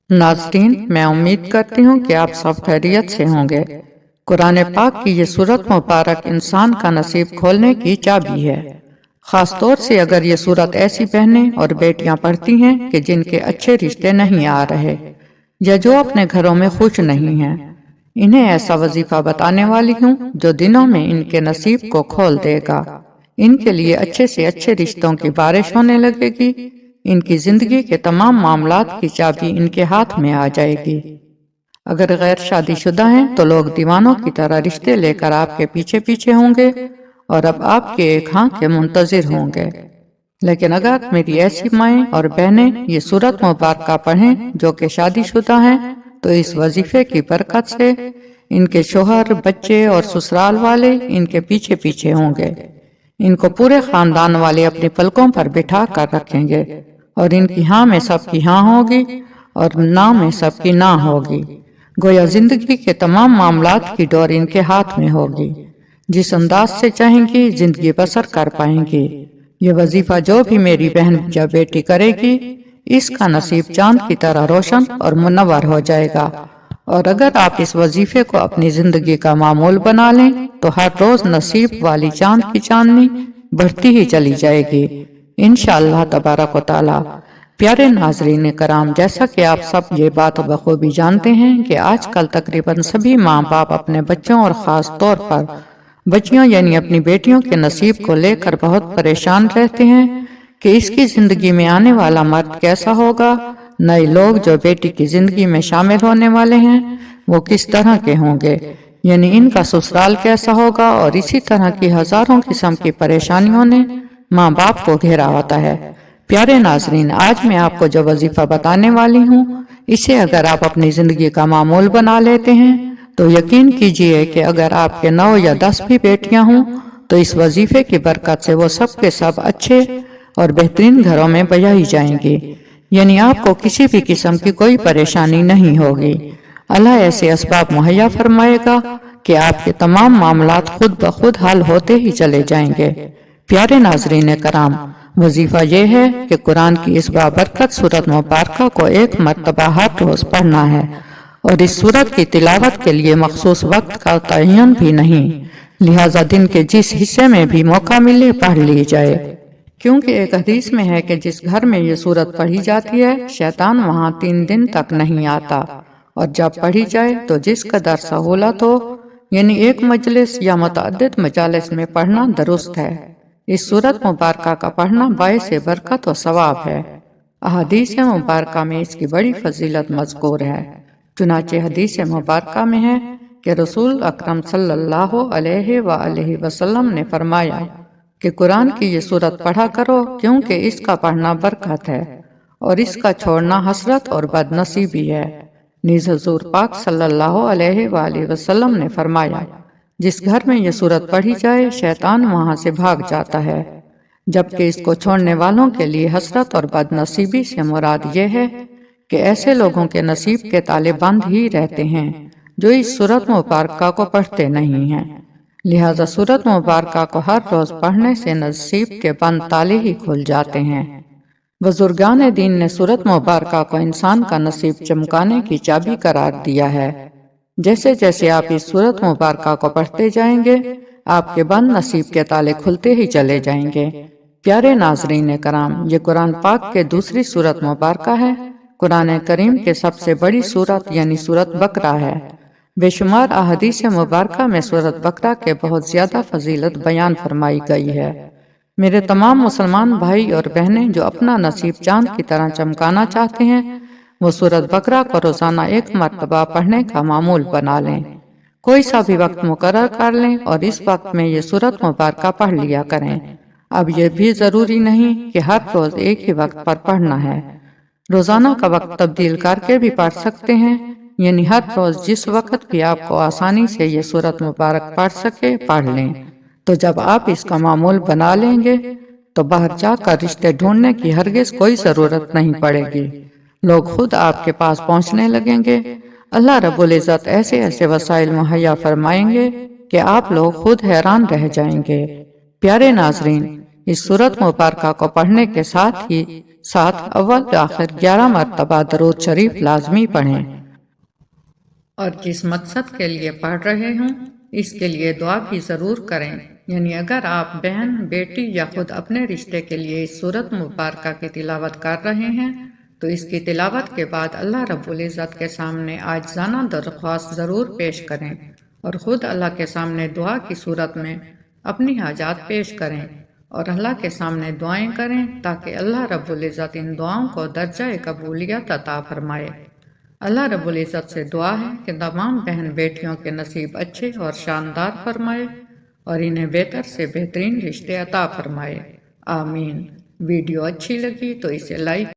नाज़रीन, मैं उम्मीद करती हूँ कि आप सब खैरियत से होंगे। कुरान पाक की ये सूरत मुबारक इंसान का नसीब खोलने की चाबी है। खास तौर से अगर ये सूरत ऐसी बहनें और बेटियां पढ़ती हैं कि जिनके अच्छे रिश्ते नहीं आ रहे या जो अपने घरों में खुश नहीं हैं, इन्हें ऐसा वजीफा बताने वाली हूँ जो दिनों में इनके नसीब को खोल देगा। इनके लिए अच्छे से अच्छे रिश्तों की बारिश होने लगेगी। इनकी जिंदगी के तमाम मामलात की चाबी इनके हाथ में आ जाएगी। अगर गैर शादीशुदा हैं तो लोग दीवानों की तरह रिश्ते लेकर आपके पीछे पीछे होंगे और अब आपके एक हाँ के मुंतजिर होंगे। लेकिन अगर मेरी ऐसी माएँ और बहनें ये सूरत मुबारक पढ़ें जो कि शादीशुदा हैं, तो इस वजीफे की बरकत से इनके शोहर, बच्चे और ससुराल वाले इनके पीछे पीछे होंगे। इनको पूरे खानदान वाले अपनी पलकों पर बिठा कर रखेंगे और इनकी हाँ में सबकी हाँ होगी और ना में सबकी ना होगी। गोया जिंदगी के तमाम मामलात की डोर इनके हाथ में होगी। जिस अंदाज से चाहेंगी जिंदगी बसर कर पाएंगी। ये वजीफा जो भी मेरी बहन या बेटी करेगी, इसका नसीब चांद की तरह रोशन और मुनव्वर हो जाएगा। और अगर आप इस वजीफे को अपनी जिंदगी का मामूल बना लें तो हर रोज नसीब वाली चांद की चांदनी बढ़ती ही चली जाएगी इंशाअल्लाह तबारक व तआला। प्यारे नाजरीन कराम, जैसा कि आप सब ये बात बखूबी जानते हैं कि आजकल तकरीबन सभी माँ बाप अपने बच्चों और ख़ास तौर पर बच्चियों यानी अपनी बेटियों के नसीब को लेकर बहुत परेशान रहते हैं कि इसकी जिंदगी में आने वाला मर्द कैसा होगा, नए लोग जो बेटी की जिंदगी में शामिल होने वाले हैं वो किस तरह के होंगे, यानी इनका ससुराल कैसा होगा। और इसी तरह की हजारों किस्म की परेशानियों ने माँ बाप को घेरा होता है। प्यारे नाजरीन, आज मैं आपको जो वजीफा बताने वाली हूँ, इसे अगर आप अपनी जिंदगी का मामूल बना लेते हैं तो यकीन कीजिए कि अगर आपके 9 या 10 भी बेटियां हों तो इस वजीफे की बरकत से वो सब के सब अच्छे और बेहतरीन घरों में ब्याही जाएंगी। यानी आपको किसी भी किस्म की कोई परेशानी नहीं होगी। अल्लाह ऐसे असबाब मुहैया फरमाएगा कि आपके तमाम मामलात खुद ब खुद हल होते ही चले जाएंगे। प्यारे नाजरीन कराम, वजीफा ये है कि कुरान की इस बाबरकत सूरत मुबारक को एक मरतबा हर रोज पढ़ना है और इस सूरत की तिलावत के लिए मखसूस वक्त का तयन भी नहीं, लिहाजा दिन के जिस हिस्से में भी मौका मिले पढ़ ली जाए। क्योंकि एक हदीस में है कि जिस घर में ये सूरत पढ़ी जाती है शैतान वहाँ 3 दिन तक नहीं आता, और जब पढ़ी जाए तो जिस कदर सहूलत हो, यानी एक मजलिस या मुतअद्दिद मजालिस में पढ़ना दुरुस्त है। इस सूरत मुबारक का पढ़ना बाइस बरकत और सवाब है। अहदीस मुबारक में इसकी बड़ी फजीलत मज़कूर है। चुनाचे हदीस मुबारक में है कि रसूल अकरम सल्लल्लाहु अलैहि वसल्लम ने फरमाया कि कुरान की ये सूरत पढ़ा करो क्योंकि इसका पढ़ना बरकत है और इसका छोड़ना हसरत और बदनसीबी है। नीज़ हुज़ूर पाक सल्लल्लाहु अलैहि वसल्लम ने फरमाया, जिस घर में ये सूरत पढ़ी जाए शैतान वहां से भाग जाता है, जबकि इसको छोड़ने वालों के लिए हसरत और बदनसीबी से मुराद ये है कि ऐसे लोगों के नसीब के ताले बंद ही रहते हैं जो इस सूरत मुबारक को पढ़ते नहीं हैं। लिहाजा सूरत मुबारक को हर रोज पढ़ने से नसीब के बंद ताले ही खुल जाते हैं। बुजुर्गान दीन ने सूरत मुबारक को इंसान का नसीब चमकाने की चाबी करार दिया है। जैसे जैसे आप इस सूरत मुबारक को पढ़ते जाएंगे आपके बंद नसीब के ताले खुलते ही चले जाएंगे। प्यारे नाजरीन कराम, ये कुरान पाक के दूसरी सूरत मुबारक है। कुरान करीम के सबसे बड़ी सूरत यानी सूरत बकरा है। बेशुमार अहदीस मुबारक में सूरत बकरा के बहुत ज्यादा फजीलत बयान फरमाई गई है। मेरे तमाम मुसलमान भाई और बहनें जो अपना नसीब चांद की तरह चमकाना चाहते हैं वो सूरत बकरा को रोजाना एक मरतबा पढ़ने का मामूल बना लें। कोई सा भी वक्त मुकर्रर कर लें और इस वक्त में ये सूरत मुबारक पढ़ लिया करें। अब ये भी जरूरी नहीं कि हर रोज एक ही वक्त पर पढ़ना है, रोजाना का वक्त तब्दील करके भी पढ़ सकते हैं। यानी हर रोज जिस वक्त भी आपको आसानी से ये सूरत मुबारक पढ़ सके पढ़ लें। तो जब आप इसका मामूल बना लेंगे तो बाहर जाकर रिश्ते ढूंढने की हरगिज कोई जरूरत नहीं पड़ेगी। लोग खुद आपके पास पहुंचने लगेंगे। अल्लाह रब्बुल इज़्ज़त ऐसे ऐसे वसाइल मुहैया फरमाएंगे कि आप लोग खुद हैरान रह जाएंगे। प्यारे नाजरीन, اس سورت مبارکہ کو پڑھنے کے ساتھ اول آخر 11 مرتبہ درود شریف لازمی پڑھیں، اور جس مقصد کے لیے پڑھ رہے ہوں اس کے لیے دعا بھی ضرور کریں۔ یعنی اگر آپ بہن، بیٹی یا خود اپنے رشتے کے لیے اس سورت مبارکہ کی تلاوت کر رہے ہیں تو اس کی تلاوت کے بعد اللہ رب العزت کے سامنے عاجزانہ درخواست ضرور پیش کریں، اور خود اللہ کے سامنے دعا کی صورت میں اپنی حاجات پیش کریں اور اللہ کے سامنے دعائیں کریں تاکہ اللہ رب العزت ان دعاؤں کو درجہ قبولیت عطا فرمائے۔ اللہ رب العزت سے دعا ہے کہ تمام بہن بیٹیوں کے نصیب اچھے اور شاندار فرمائے اور انہیں بہتر سے بہترین رشتے عطا فرمائے، آمین۔ ویڈیو اچھی لگی تو اسے لائک